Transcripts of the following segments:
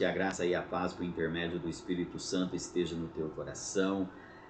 que a graça e a paz por intermédio do Espírito Santo esteja no teu coração.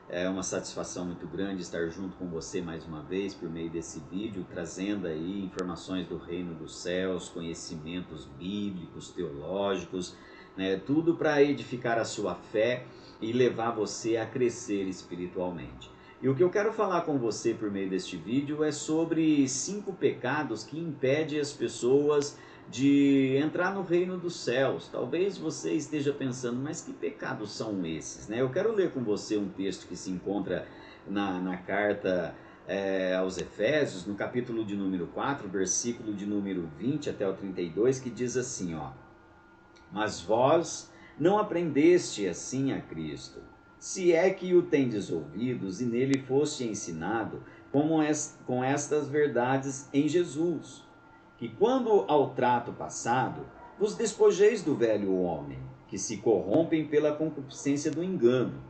É uma satisfação muito grande estar junto com você mais uma vez por meio desse vídeo, trazendo aí informações do reino dos céus, conhecimentos bíblicos, teológicos, né? Tudo para edificar a sua fé e levar você a crescer espiritualmente. E o que eu quero falar com você por meio deste vídeo é sobre 5 pecados que impedem as pessoas de entrar no reino dos céus. Talvez você esteja pensando, mas que pecados são esses, né? Eu quero ler com você um texto que se encontra na carta aos Efésios, no capítulo de número 4, versículo de número 20 até o 32, que diz assim, ó: Mas vós não aprendeste assim a Cristo, se é que o tendes ouvidos e nele foste ensinado, com estas verdades em Jesus, que quando ao trato passado, vos despojeis do velho homem, que se corrompem pela concupiscência do engano,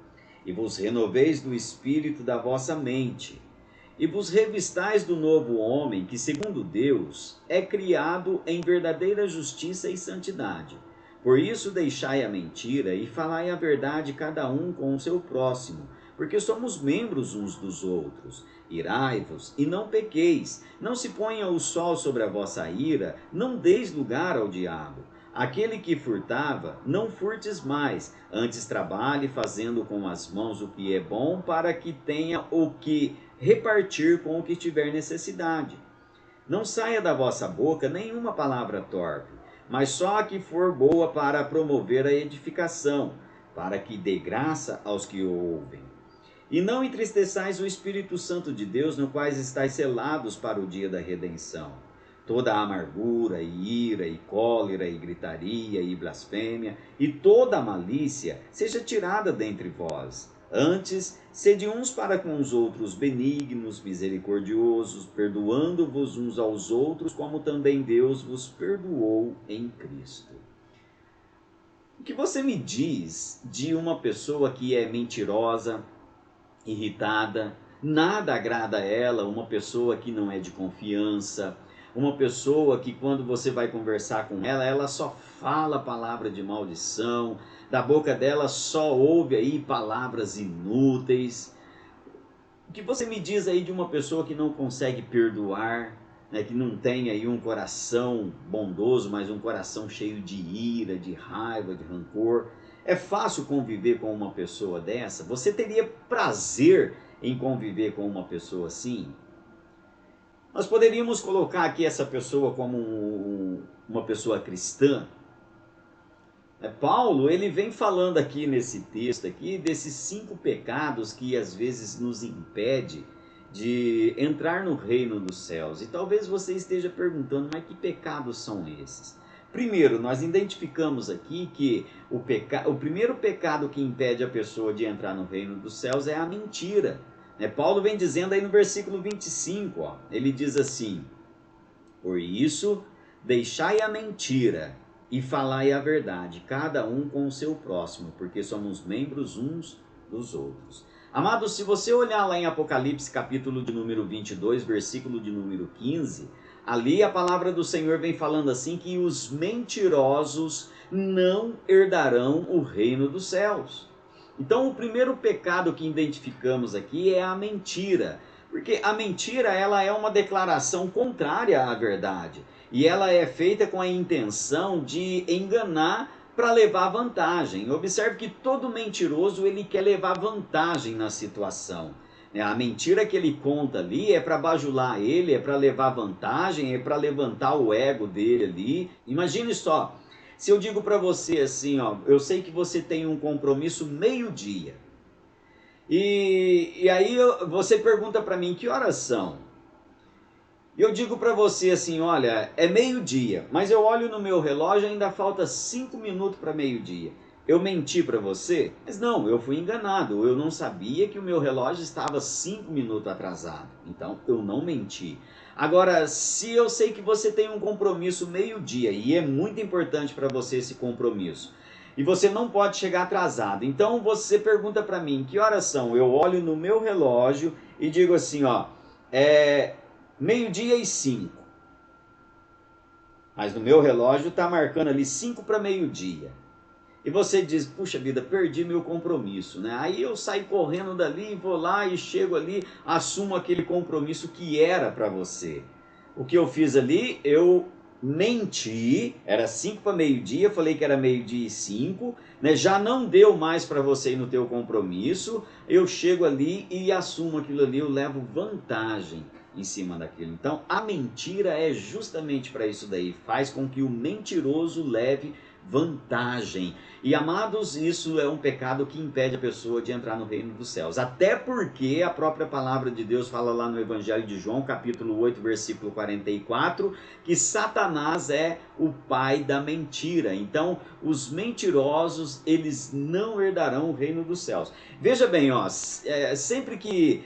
e vos renoveis do espírito da vossa mente, e vos revistais do novo homem, que segundo Deus é criado em verdadeira justiça e santidade. Por isso deixai a mentira e falai a verdade cada um com o seu próximo, porque somos membros uns dos outros. Irai-vos e não pequeis, não se ponha o sol sobre a vossa ira, não deis lugar ao diabo. Aquele que furtava, não furtes mais, antes trabalhe fazendo com as mãos o que é bom, para que tenha o que repartir com o que tiver necessidade. Não saia da vossa boca nenhuma palavra torpe, mas só a que for boa para promover a edificação, para que dê graça aos que o ouvem. E não entristeçais o Espírito Santo de Deus, no qual estáis selados para o dia da redenção. Toda a amargura, e ira, e cólera, e gritaria, e blasfêmia, e toda a malícia seja tirada dentre vós. Antes, sede uns para com os outros benignos, misericordiosos, perdoando-vos uns aos outros, como também Deus vos perdoou em Cristo. O que você me diz de uma pessoa que é mentirosa, irritada, nada agrada a ela, uma pessoa que não é de confiança, uma pessoa que quando você vai conversar com ela, ela só fala palavra de maldição, da boca dela só ouve aí palavras inúteis. O que você me diz aí de uma pessoa que não consegue perdoar, né, que não tem aí um coração bondoso, mas um coração cheio de ira, de raiva, de rancor? É fácil conviver com uma pessoa dessa? Você teria prazer em conviver com uma pessoa assim? Nós poderíamos colocar aqui essa pessoa como uma pessoa cristã. Paulo, ele vem falando aqui nesse texto aqui desses 5 pecados que às vezes nos impede de entrar no reino dos céus. E talvez você esteja perguntando, mas que pecados são esses? Primeiro, nós identificamos aqui que o primeiro pecado que impede a pessoa de entrar no reino dos céus é a mentira. Paulo vem dizendo aí no versículo 25, ó, ele diz assim: Por isso, deixai a mentira e falai a verdade, cada um com o seu próximo, porque somos membros uns dos outros. Amados, se você olhar lá em Apocalipse, capítulo de número 22, versículo de número 15, ali a palavra do Senhor vem falando assim que os mentirosos não herdarão o reino dos céus. Então o primeiro pecado que identificamos aqui é a mentira, porque a mentira ela é uma declaração contrária à verdade, e ela é feita com a intenção de enganar para levar vantagem. Observe que todo mentiroso ele quer levar vantagem na situação. A mentira que ele conta ali é para bajular ele, é para levar vantagem, é para levantar o ego dele ali. Imagine só, se eu digo para você assim, ó, eu sei que você tem um compromisso meio-dia. E aí você pergunta para mim, que horas são? Eu digo para você assim, olha, é meio-dia, mas eu olho no meu relógio e ainda falta 5 minutos para meio-dia. Eu menti para você? Mas não, eu fui enganado, eu não sabia que o meu relógio estava 5 minutos atrasado, então eu não menti. Agora, se eu sei que você tem um compromisso meio-dia, e é muito importante para você esse compromisso, e você não pode chegar atrasado, então você pergunta para mim, que horas são? Eu olho no meu relógio e digo assim, ó, meio-dia e 5. Mas no meu relógio está marcando ali 5 para meio-dia. e você diz, puxa vida, perdi meu compromisso, né? Aí eu saio correndo dali, vou lá e chego ali, assumo aquele compromisso que era para você. O que eu fiz ali, eu menti, era 5 para meio-dia, falei que era meio-dia e 5, né? Já não deu mais para você ir no teu compromisso, eu chego ali e assumo aquilo ali, eu levo vantagem em cima daquilo. Então a mentira é justamente para isso daí, faz com que o mentiroso leve vantagem. E amados, isso é um pecado que impede a pessoa de entrar no reino dos céus. Até porque a própria palavra de Deus fala lá no Evangelho de João, capítulo 8, versículo 44, que Satanás é o pai da mentira. Então, os mentirosos, eles não herdarão o reino dos céus. Veja bem, ó, sempre que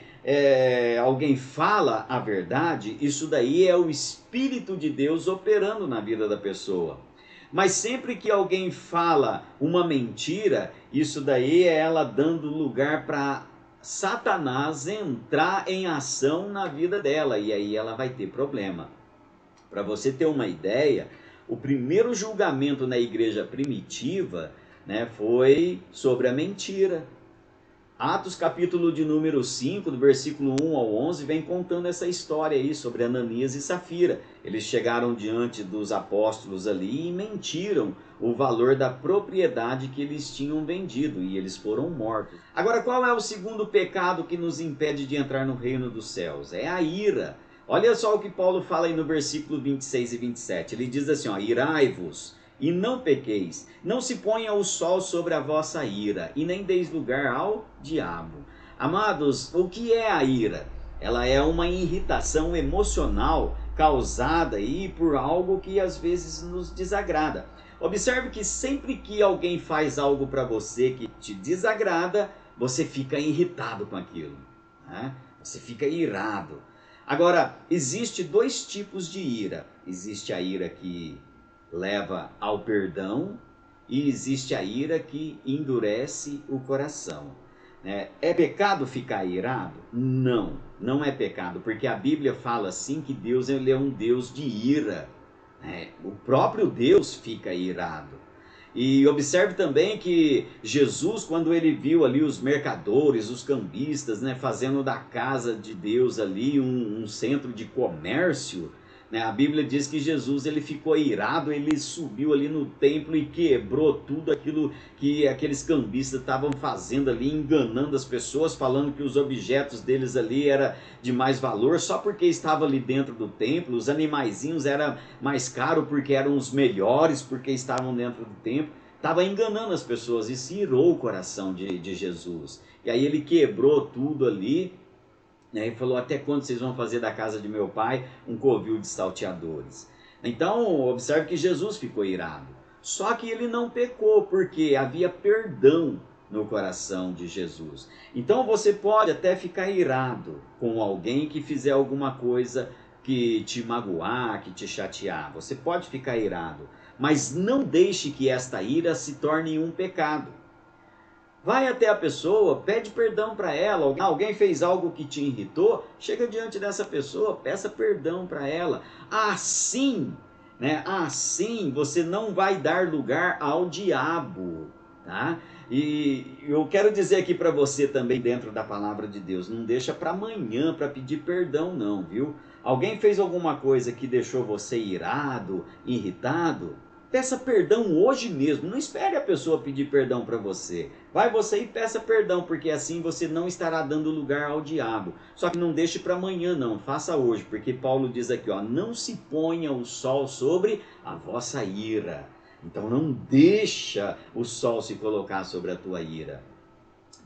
alguém fala a verdade, isso daí é o Espírito de Deus operando na vida da pessoa. Mas sempre que alguém fala uma mentira, isso daí é ela dando lugar para Satanás entrar em ação na vida dela, e aí ela vai ter problema. Para você ter uma ideia, o primeiro julgamento na igreja primitiva, né, foi sobre a mentira. Atos capítulo de número 5, do versículo 1 ao 11, vem contando essa história aí sobre Ananias e Safira. Eles chegaram diante dos apóstolos ali e mentiram o valor da propriedade que eles tinham vendido e eles foram mortos. Agora, qual é o segundo pecado que nos impede de entrar no reino dos céus? É a ira. Olha só o que Paulo fala aí no versículo 26 e 27. Ele diz assim, ó, irai-vos e não pequeis, não se ponha o sol sobre a vossa ira, e nem deis lugar ao diabo. Amados, o que é a ira? Ela é uma irritação emocional causada aí por algo que às vezes nos desagrada. Observe que sempre que alguém faz algo para você que te desagrada, você fica irritado com aquilo, né? Você fica irado. Agora, existe dois tipos de ira. Existe a ira que leva ao perdão e existe a ira que endurece o coração. É pecado ficar irado? Não, não é pecado, porque a Bíblia fala assim que Deus ele é um Deus de ira. O próprio Deus fica irado. E observe também que Jesus, quando ele viu ali os mercadores, os cambistas, né, fazendo da casa de Deus ali um centro de comércio, a Bíblia diz que Jesus ele ficou irado, ele subiu ali no templo e quebrou tudo aquilo que aqueles cambistas estavam fazendo ali, enganando as pessoas, falando que os objetos deles ali eram de mais valor, só porque estava ali dentro do templo. Os animaizinhos eram mais caros porque eram os melhores, porque estavam dentro do templo. Estava enganando as pessoas e se irou o coração de Jesus. E aí ele quebrou tudo ali, e falou, até quando vocês vão fazer da casa de meu pai um covil de salteadores? Então, observe que Jesus ficou irado. Só que ele não pecou, porque havia perdão no coração de Jesus. Então você pode até ficar irado com alguém que fizer alguma coisa que te magoar, que te chatear. Você pode ficar irado, mas não deixe que esta ira se torne um pecado. Vai até a pessoa, pede perdão para ela. Alguém fez algo que te irritou, chega diante dessa pessoa, peça perdão para ela. Assim, assim você não vai dar lugar ao diabo, tá? E eu quero dizer aqui para você também, dentro da palavra de Deus, não deixa para amanhã para pedir perdão não, viu? Alguém fez alguma coisa que deixou você irado, irritado? Peça perdão hoje mesmo, não espere a pessoa pedir perdão para você. Vai você e peça perdão, porque assim você não estará dando lugar ao diabo. Só que não deixe para amanhã não, faça hoje, porque Paulo diz aqui, ó, não se ponha o sol sobre a vossa ira. Então não deixa o sol se colocar sobre a tua ira.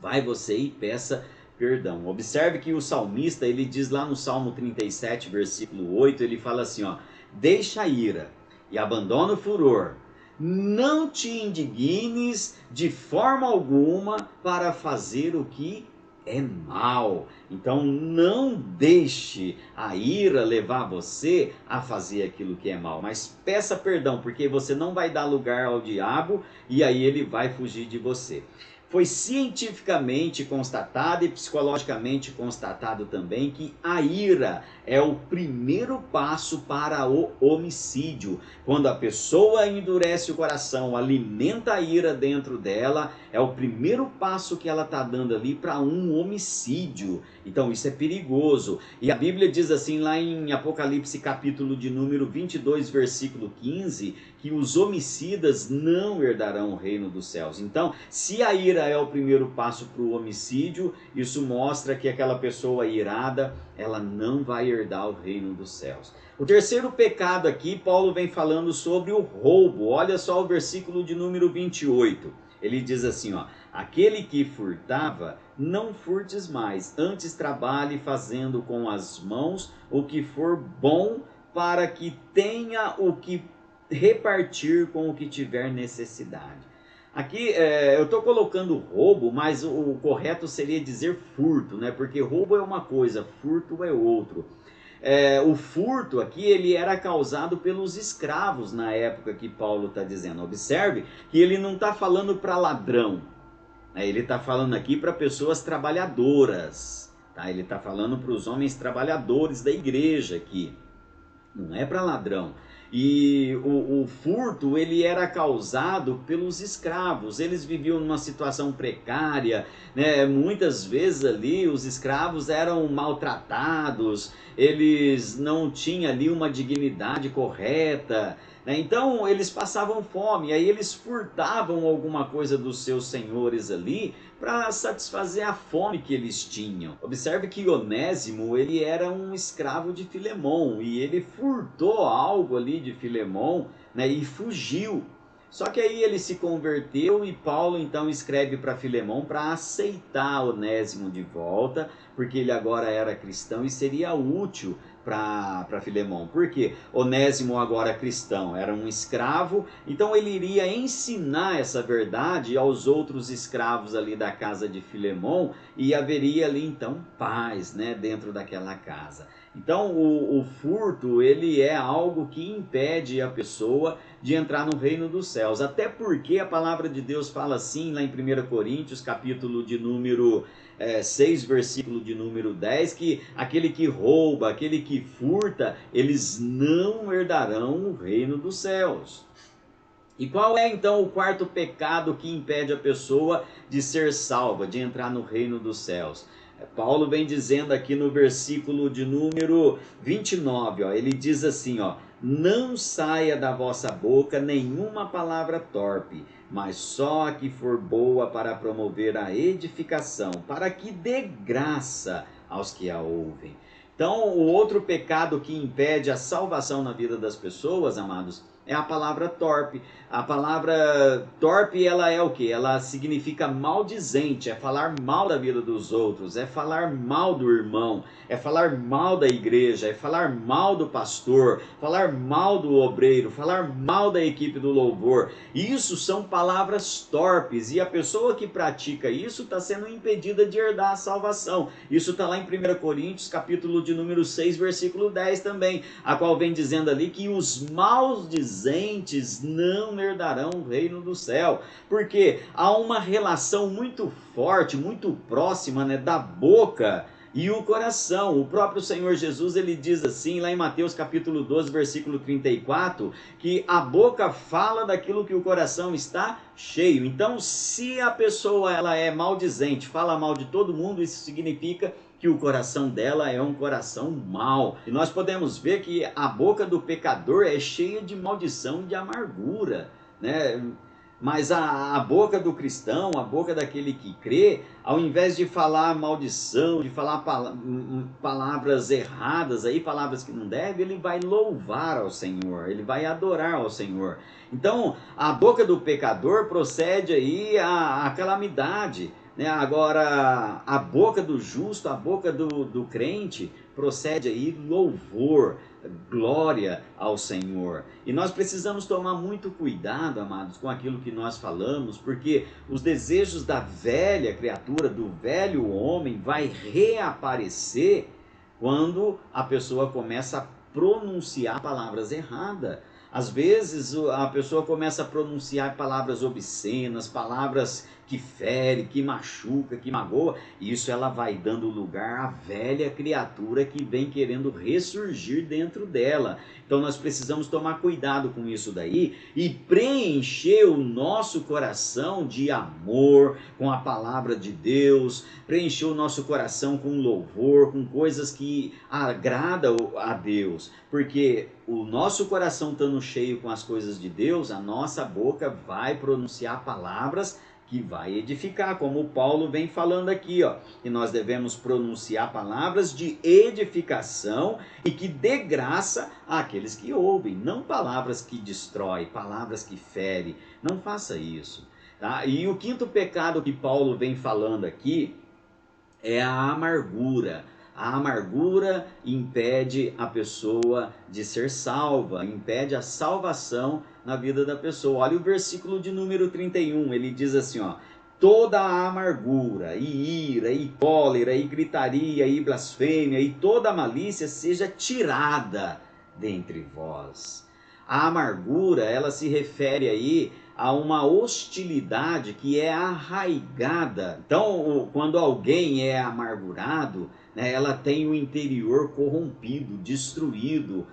Vai você e peça perdão. Observe que o salmista, ele diz lá no Salmo 37, versículo 8, ele fala assim, ó, deixa a ira e abandona o furor, não te indignes de forma alguma para fazer o que é mal. Então não deixe a ira levar você a fazer aquilo que é mal, mas peça perdão, porque você não vai dar lugar ao diabo e aí ele vai fugir de você. foi cientificamente constatado e psicologicamente constatado também que a ira é o primeiro passo para o homicídio. Quando a pessoa endurece o coração, alimenta a ira dentro dela, é o primeiro passo que ela está dando ali para um homicídio. Então isso é perigoso. E a Bíblia diz assim lá em Apocalipse capítulo de número 22, versículo 15, que os homicidas não herdarão o reino dos céus. Então, se a ira é o primeiro passo para o homicídio, isso mostra que aquela pessoa irada, ela não vai herdar o reino dos céus. O terceiro pecado aqui, Paulo vem falando sobre o roubo. Olha só o versículo de número 28. Ele diz assim, ó: aquele que furtava, não furtes mais, antes trabalhe fazendo com as mãos o que for bom, para que tenha o que repartir com o que tiver necessidade. Aqui eu estou colocando roubo, mas o correto seria dizer furto, né? Porque roubo é uma coisa, furto é outro. O furto aqui ele era causado pelos escravos na época que Paulo está dizendo. Observe que ele não está falando para ladrão, né? Ele está falando aqui para pessoas trabalhadoras, tá? Ele está falando para os homens trabalhadores da igreja aqui, não é para ladrão. E o furto ele era causado pelos escravos. Eles viviam numa situação precária, né? Muitas vezes ali os escravos eram maltratados, eles não tinham ali uma dignidade correta, né? Então eles passavam fome, aí eles furtavam alguma coisa dos seus senhores ali para satisfazer a fome que eles tinham. Observe que Onésimo ele era um escravo de Filemão e ele furtou algo ali de Filemão, né, e fugiu. Só que aí ele se converteu e Paulo então escreve para Filemão para aceitar Onésimo de volta, porque ele agora era cristão e seria útil para Filemão. Porque Onésimo agora cristão era um escravo, então ele iria ensinar essa verdade aos outros escravos ali da casa de Filemão e haveria ali então paz, né, dentro daquela casa. Então o furto ele é algo que impede a pessoa de entrar no reino dos céus, até porque a palavra de Deus fala assim lá em 1 Coríntios capítulo de número 6, versículo de número 10, que aquele que rouba, aquele que furta, eles não herdarão o reino dos céus. E qual é então o quarto pecado que impede a pessoa de ser salva, de entrar no reino dos céus? Paulo vem dizendo aqui no versículo de número 29, ó, ele diz assim, ó: não saia da vossa boca nenhuma palavra torpe, mas só a que for boa para promover a edificação, para que dê graça aos que a ouvem. Então, o outro pecado que impede a salvação na vida das pessoas, amados, é a palavra torpe. A palavra torpe, ela é o que? Ela significa maldizente, é falar mal da vida dos outros, é falar mal do irmão, é falar mal da igreja, é falar mal do pastor, falar mal do obreiro, falar mal da equipe do louvor. Isso são palavras torpes e a pessoa que pratica isso está sendo impedida de herdar a salvação. Isso está lá em 1 Coríntios, capítulo de número 6, versículo 10 também, a qual vem dizendo ali que os maldizentes não herdarão o reino do céu, porque há uma relação muito forte, muito próxima, né, da boca e o coração. O próprio Senhor Jesus, ele diz assim, lá em Mateus capítulo 12, versículo 34, que a boca fala daquilo que o coração está cheio. Então, se a pessoa ela é maldizente, fala mal de todo mundo, isso significa que o coração dela é um coração mau. E nós podemos ver que a boca do pecador é cheia de maldição e de amargura, né? Mas a boca do cristão, a boca daquele que crê, ao invés de falar maldição, de falar palavras erradas, aí, palavras que não deve, ele vai louvar ao Senhor, ele vai adorar ao Senhor. Então, a boca do pecador procede aí a calamidade, né? Agora, a boca do justo, a boca do crente, procede aí louvor, glória ao Senhor. E nós precisamos tomar muito cuidado, amados, com aquilo que nós falamos, porque os desejos da velha criatura, do velho homem, vai reaparecer quando a pessoa começa a pronunciar palavras erradas. Às vezes a pessoa começa a pronunciar palavras obscenas, palavras que fere, que machuca, que magoa, e isso ela vai dando lugar à velha criatura que vem querendo ressurgir dentro dela. Então nós precisamos tomar cuidado com isso daí e preencher o nosso coração de amor com a palavra de Deus, preencher o nosso coração com louvor, com coisas que agradam a Deus, porque o nosso coração estando cheio com as coisas de Deus, a nossa boca vai pronunciar palavras que vai edificar, como o Paulo vem falando aqui, ó, que nós devemos pronunciar palavras de edificação e que dê graça àqueles que ouvem, não palavras que destroem, palavras que ferem. Não faça isso, tá? E o quinto pecado que Paulo vem falando aqui é a amargura. A amargura impede a pessoa de ser salva, impede a salvação na vida da pessoa. Olha o versículo de número 31, ele diz assim, ó: toda a amargura, e ira, e cólera, e gritaria, e blasfêmia, e toda a malícia seja tirada dentre vós. A amargura, ela se refere aí a uma hostilidade que é arraigada. Então, quando alguém é amargurado, né, ela tem o interior corrompido, destruído.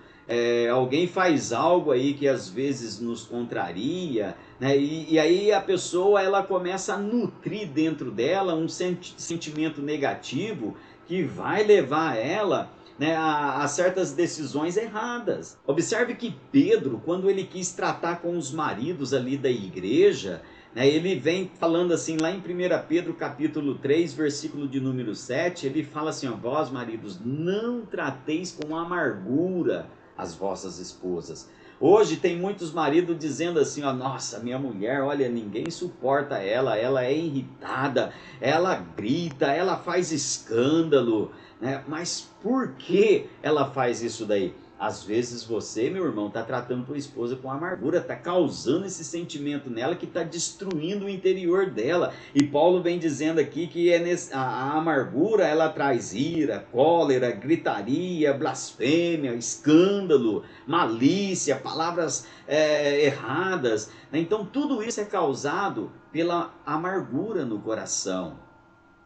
Alguém faz algo aí que às vezes nos contraria, né, e aí a pessoa ela começa a nutrir dentro dela um sentimento negativo que vai levar ela, né, a certas decisões erradas. Observe que Pedro, quando ele quis tratar com os maridos ali da igreja, né, ele vem falando assim, lá em 1 Pedro capítulo 3, versículo de número 7, ele fala assim, ó: vós maridos, não trateis com amargura as vossas esposas. Hoje tem muitos maridos dizendo assim, ó: nossa, minha mulher, olha, ninguém suporta ela é irritada, ela grita, ela faz escândalo, né? Mas por que ela faz isso daí? Às vezes você, meu irmão, está tratando tua esposa com amargura, está causando esse sentimento nela que está destruindo o interior dela. E Paulo vem dizendo aqui que a amargura, ela traz ira, cólera, gritaria, blasfêmia, escândalo, malícia, palavras erradas. Então tudo isso é causado pela amargura no coração.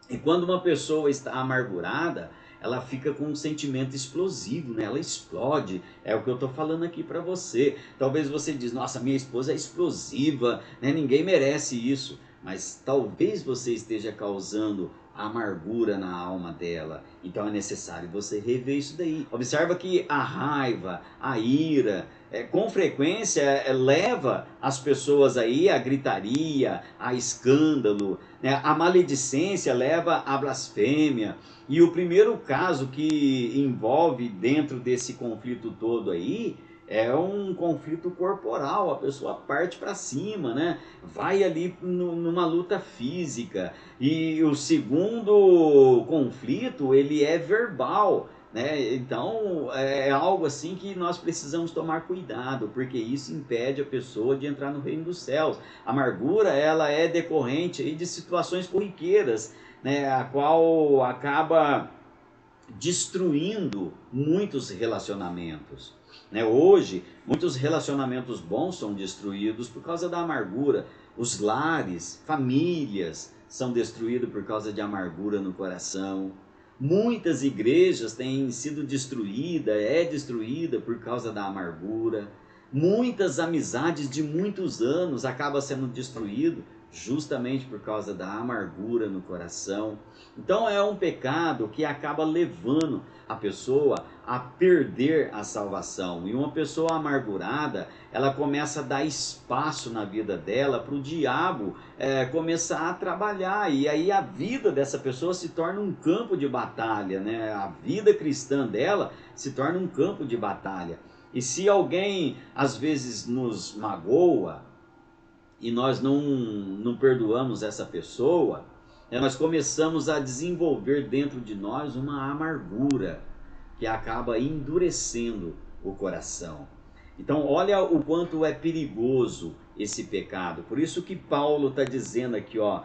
E quando uma pessoa está amargurada, ela fica com um sentimento explosivo, né? Ela explode. É o que eu estou falando aqui para você. Talvez você diz, nossa, minha esposa é explosiva, né? Ninguém merece isso. Mas talvez você esteja causando amargura na alma dela. Então é necessário você rever isso daí. Observa que a raiva, a ira, com frequência leva as pessoas aí a gritaria, a escândalo, né? A maledicência leva a blasfêmia. E o primeiro caso que envolve dentro desse conflito todo aí é um conflito corporal, a pessoa parte para cima, né? Vai ali numa luta física. E o segundo conflito, ele é verbal, né? Então é algo assim que nós precisamos tomar cuidado, porque isso impede a pessoa de entrar no reino dos céus. A amargura, ela é decorrente aí de situações corriqueiras, né, a qual acaba destruindo muitos relacionamentos, né? Hoje, muitos relacionamentos bons são destruídos por causa da amargura. Os lares, famílias são destruídos por causa de amargura no coração. Muitas igrejas têm sido destruída por causa da amargura. Muitas amizades de muitos anos acabam sendo destruídas justamente por causa da amargura no coração. Então é um pecado que acaba levando a pessoa a perder a salvação. E uma pessoa amargurada, ela começa a dar espaço na vida dela para o diabo começar a trabalhar. E aí a vida dessa pessoa se torna um campo de batalha, né? A vida cristã dela se torna um campo de batalha. E se alguém às vezes nos magoa, e nós não perdoamos essa pessoa, nós começamos a desenvolver dentro de nós uma amargura que acaba endurecendo o coração. Então olha o quanto é perigoso esse pecado. Por isso que Paulo está dizendo aqui, ó,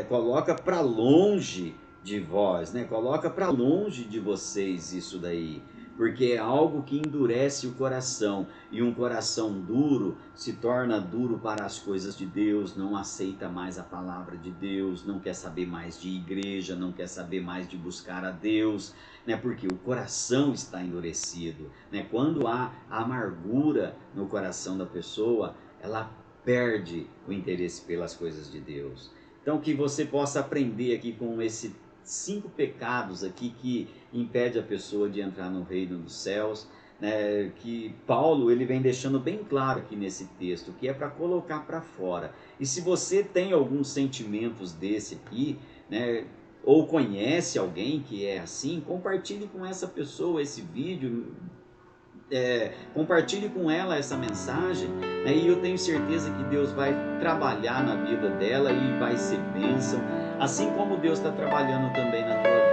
coloca para longe de vós, né? Coloca para longe de vocês isso daí. porque é algo que endurece o coração, e um coração duro se torna duro para as coisas de Deus, não aceita mais a palavra de Deus, não quer saber mais de igreja, não quer saber mais de buscar a Deus, né? Porque o coração está endurecido, né? Quando há amargura no coração da pessoa, ela perde o interesse pelas coisas de Deus. Então que você possa aprender aqui com esses 5 pecados aqui que impede a pessoa de entrar no reino dos céus, né? Que Paulo ele vem deixando bem claro aqui nesse texto, que é para colocar para fora. E se você tem alguns sentimentos desse aqui, né, ou conhece alguém que é assim, compartilhe com essa pessoa esse vídeo, compartilhe com ela essa mensagem, né, e eu tenho certeza que Deus vai trabalhar na vida dela e vai ser bênção, assim como Deus está trabalhando também na tua vida.